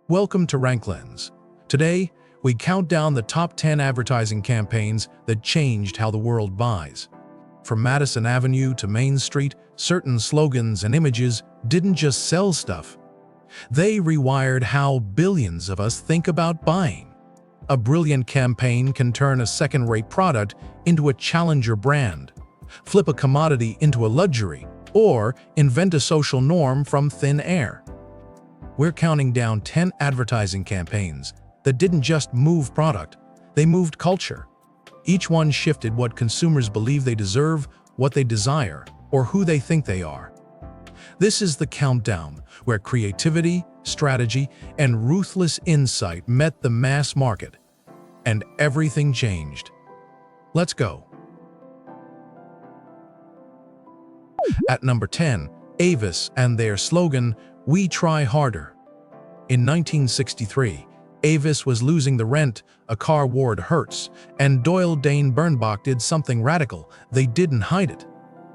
Welcome to RankLens. Today, we count down the top 10 advertising campaigns that changed how the world buys. From Madison Avenue to Main Street, certain slogans and images didn't just sell stuff. They rewired how billions of us think about buying. A brilliant campaign can turn a second-rate product into a challenger brand, flip a commodity into a luxury, or invent a social norm from thin air. We're counting down 10 advertising campaigns that didn't just move product, they moved culture. Each one shifted what consumers believe they deserve, what they desire, or who they think they are. This is the countdown, where creativity, strategy, and ruthless insight met the mass market. And everything changed. Let's go. At number 10, Avis and their slogan, "We try harder." In 1963, Avis was losing the rent, a car ward Hertz, and Doyle Dane Bernbach did something radical. They didn't hide it.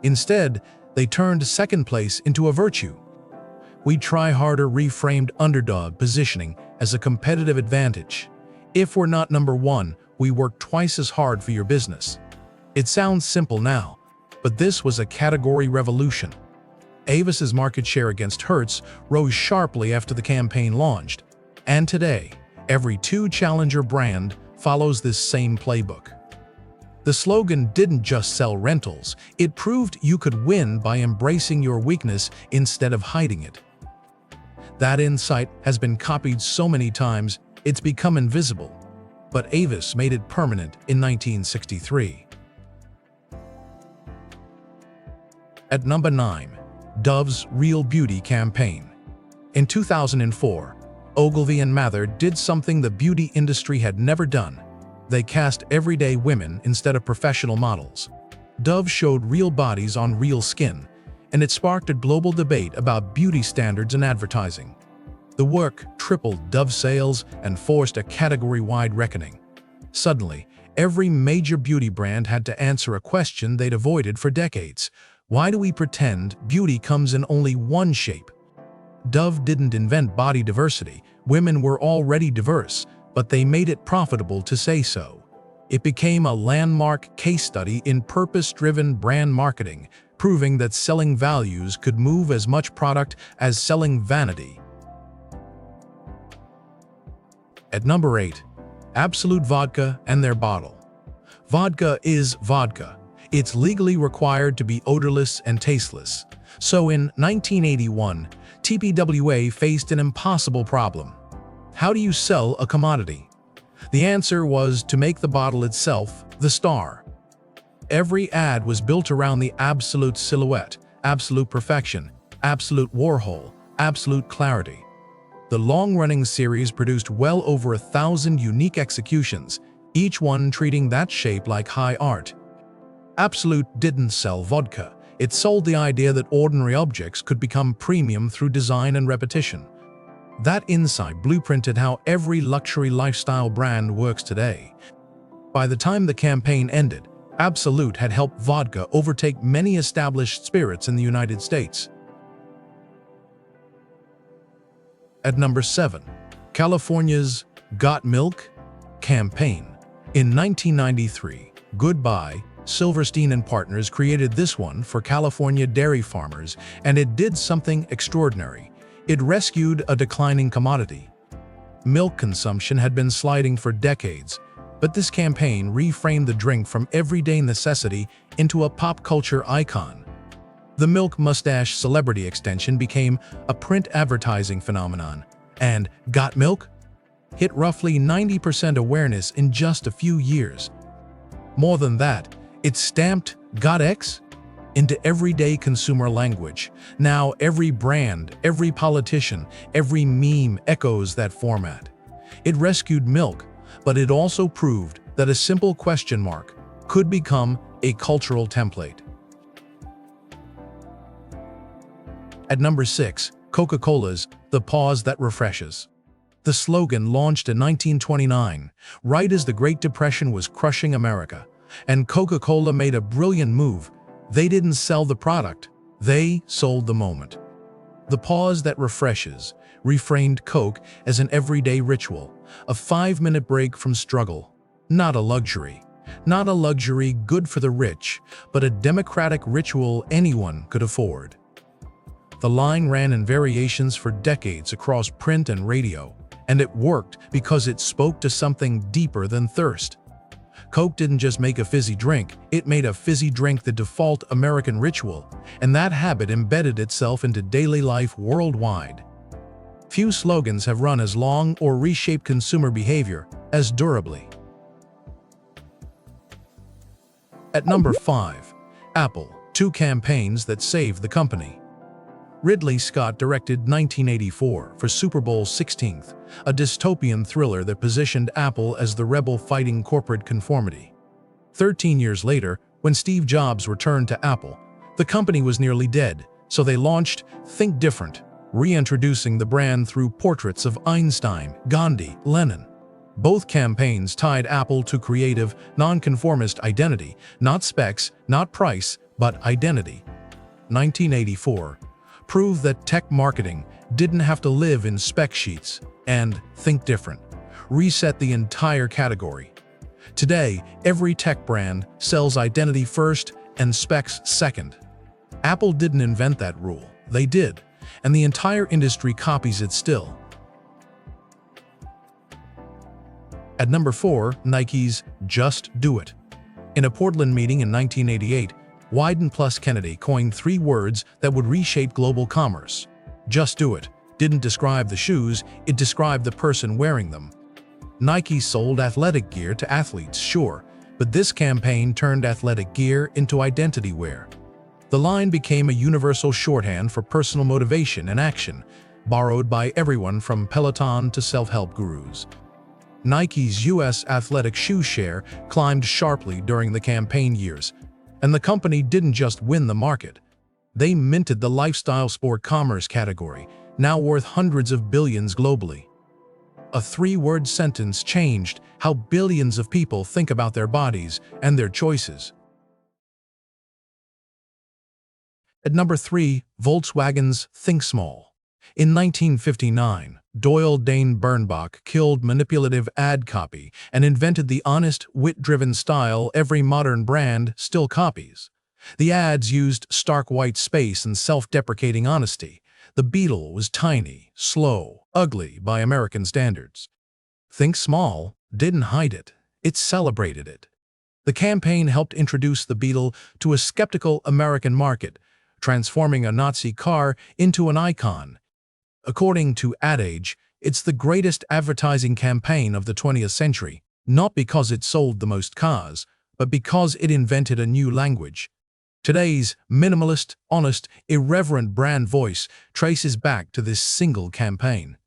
Instead, they turned second place into a virtue. "We try harder" reframed underdog positioning as a competitive advantage. If we're not number one, we work twice as hard for your business. It sounds simple now, but this was a category revolution. Avis's market share against Hertz rose sharply after the campaign launched, and today, every challenger brand follows this same playbook. The slogan didn't just sell rentals, it proved you could win by embracing your weakness instead of hiding it. That insight has been copied so many times, it's become invisible, but Avis made it permanent in 1963. At number 9, Dove's Real Beauty campaign. In 2004, Ogilvy and Mather did something the beauty industry had never done. They cast everyday women instead of professional models. Dove showed real bodies on real skin, and it sparked a global debate about beauty standards in advertising. The work tripled Dove sales and forced a category-wide reckoning. Suddenly, every major beauty brand had to answer a question they'd avoided for decades. Why do we pretend beauty comes in only one shape? Dove didn't invent body diversity. Women were already diverse, but they made it profitable to say so. It became a landmark case study in purpose-driven brand marketing, proving that selling values could move as much product as selling vanity. At number 8, Absolut Vodka and their bottle. Vodka is vodka. It's legally required to be odorless and tasteless. So in 1981, TPWA faced an impossible problem. How do you sell a commodity? The answer was to make the bottle itself the star. Every ad was built around the Absolut silhouette, absolute perfection, absolute Warhol, absolute clarity. The long-running series produced well over 1,000 unique executions, each one treating that shape like high art. Absolut didn't sell vodka. It sold the idea that ordinary objects could become premium through design and repetition. That insight blueprinted how every luxury lifestyle brand works today. By the time the campaign ended, Absolut had helped vodka overtake many established spirits in the United States. At number 7, California's Got Milk campaign. In 1993, Goodbye, Silverstein and Partners created this one for California dairy farmers, and it did something extraordinary. It rescued a declining commodity. Milk consumption had been sliding for decades, but this campaign reframed the drink from everyday necessity into a pop culture icon. The milk mustache celebrity extension became a print advertising phenomenon, and Got Milk hit roughly 90% awareness in just a few years. More than that, it stamped Got X into everyday consumer language. Now every brand, every politician, every meme echoes that format. It rescued milk, but it also proved that a simple question mark could become a cultural template. At number 6, Coca-Cola's The Pause That Refreshes. The slogan launched in 1929, right as the Great Depression was crushing America. And Coca-Cola made a brilliant move. They didn't sell the product, they sold the moment. The pause that refreshes reframed Coke as an everyday ritual, a 5-minute break from struggle. Not a luxury. Not a luxury good for the rich, but a democratic ritual anyone could afford. The line ran in variations for decades across print and radio, and it worked because it spoke to something deeper than thirst. Coke didn't just make a fizzy drink, it made a fizzy drink the default American ritual, and that habit embedded itself into daily life worldwide. Few slogans have run as long or reshaped consumer behavior as durably. At number 5, Apple, 2 campaigns that saved the company. Ridley Scott directed 1984 for Super Bowl XVI, a dystopian thriller that positioned Apple as the rebel fighting corporate conformity. 13 years later, when Steve Jobs returned to Apple, the company was nearly dead, so they launched Think Different, reintroducing the brand through portraits of Einstein, Gandhi, Lenin. Both campaigns tied Apple to creative, nonconformist identity, not specs, not price, but identity. 1984 proved that tech marketing didn't have to live in spec sheets, and Think Different reset the entire category. Today, every tech brand sells identity first and specs second. Apple didn't invent that rule, they did, and the entire industry copies it still. At number 4, Nike's Just Do It. In a Portland meeting in 1988, Wyden plus Kennedy coined 3 words that would reshape global commerce. Just do it didn't describe the shoes, it described the person wearing them. Nike sold athletic gear to athletes, sure, but this campaign turned athletic gear into identity wear. The line became a universal shorthand for personal motivation and action, borrowed by everyone from Peloton to self-help gurus. Nike's U.S. athletic shoe share climbed sharply during the campaign years, and the company didn't just win the market. They minted the lifestyle sport commerce category, now worth hundreds of billions globally. A 3-word sentence changed how billions of people think about their bodies and their choices. At number 3, Volkswagen's Think Small. In 1959, Doyle Dane Bernbach killed manipulative ad copy and invented the honest, wit-driven style every modern brand still copies. The ads used stark white space and self-deprecating honesty. The Beetle was tiny, slow, ugly by American standards. Think Small didn't hide it, it celebrated it. The campaign helped introduce the Beetle to a skeptical American market, transforming a Nazi car into an icon. According to Ad Age, it's the greatest advertising campaign of the 20th century, not because it sold the most cars, but because it invented a new language. Today's minimalist, honest, irreverent brand voice traces back to this single campaign.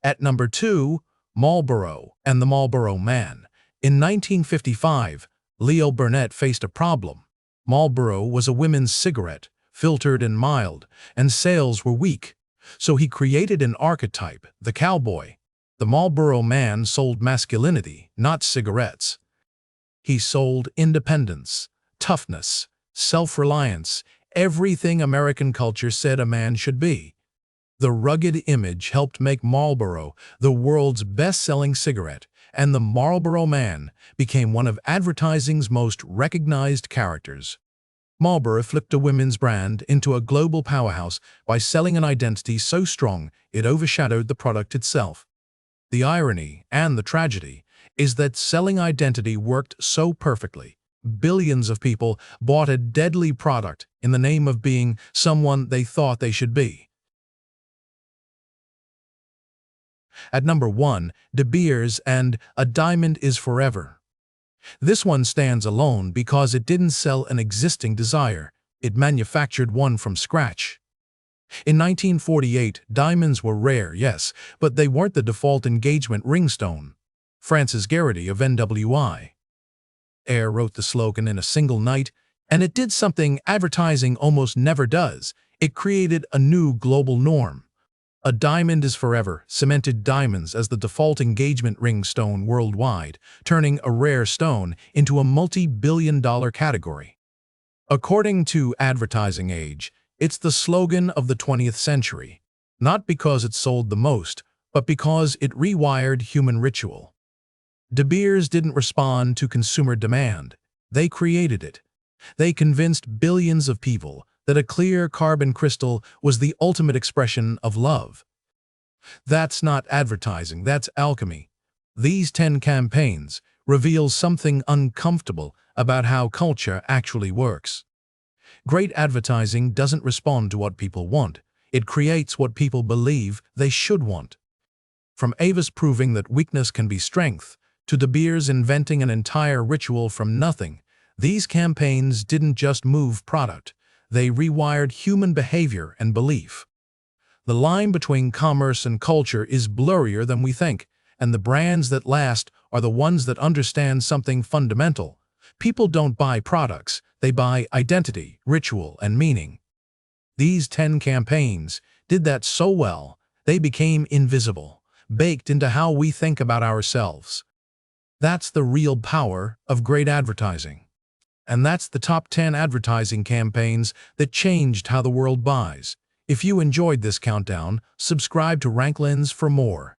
At number 2, Marlboro and the Marlboro Man. In 1955, Leo Burnett faced a problem. Marlboro was a women's cigarette, filtered and mild, and sales were weak. So he created an archetype, the cowboy. The Marlboro Man sold masculinity, not cigarettes. He sold independence, toughness, self-reliance, everything American culture said a man should be. The rugged image helped make Marlboro the world's best-selling cigarette, and the Marlboro Man became one of advertising's most recognized characters. Marlboro flipped a women's brand into a global powerhouse by selling an identity so strong it overshadowed the product itself. The irony and the tragedy is that selling identity worked so perfectly. Billions of people bought a deadly product in the name of being someone they thought they should be. At number 1, De Beers and A Diamond is Forever. This one stands alone because it didn't sell an existing desire, it manufactured one from scratch. In 1948, diamonds were rare, yes, but they weren't the default engagement ringstone. Francis Garrity of NWI. Air wrote the slogan in a single night, and it did something advertising almost never does. It created a new global norm. A diamond is forever cemented diamonds as the default engagement ringstone worldwide, turning a rare stone into a multi-billion-dollar category. According to Advertising Age, It's the slogan of the 20th century, not because it sold the most, but because it rewired human ritual. De Beers didn't respond to consumer demand. They created it. They convinced billions of people that a clear carbon crystal was the ultimate expression of love. That's not advertising, that's alchemy. These 10 campaigns reveal something uncomfortable about how culture actually works. Great advertising doesn't respond to what people want. It creates what people believe they should want. From Avis proving that weakness can be strength, to De Beers inventing an entire ritual from nothing, these campaigns didn't just move product, they rewired human behavior and belief. The line between commerce and culture is blurrier than we think, and the brands that last are the ones that understand something fundamental. People don't buy products, they buy identity, ritual, and meaning. These 10 campaigns did that so well, they became invisible, baked into how we think about ourselves. That's the real power of great advertising. And that's the top 10 advertising campaigns that changed how the world buys. If you enjoyed this countdown, subscribe to RankLens for more.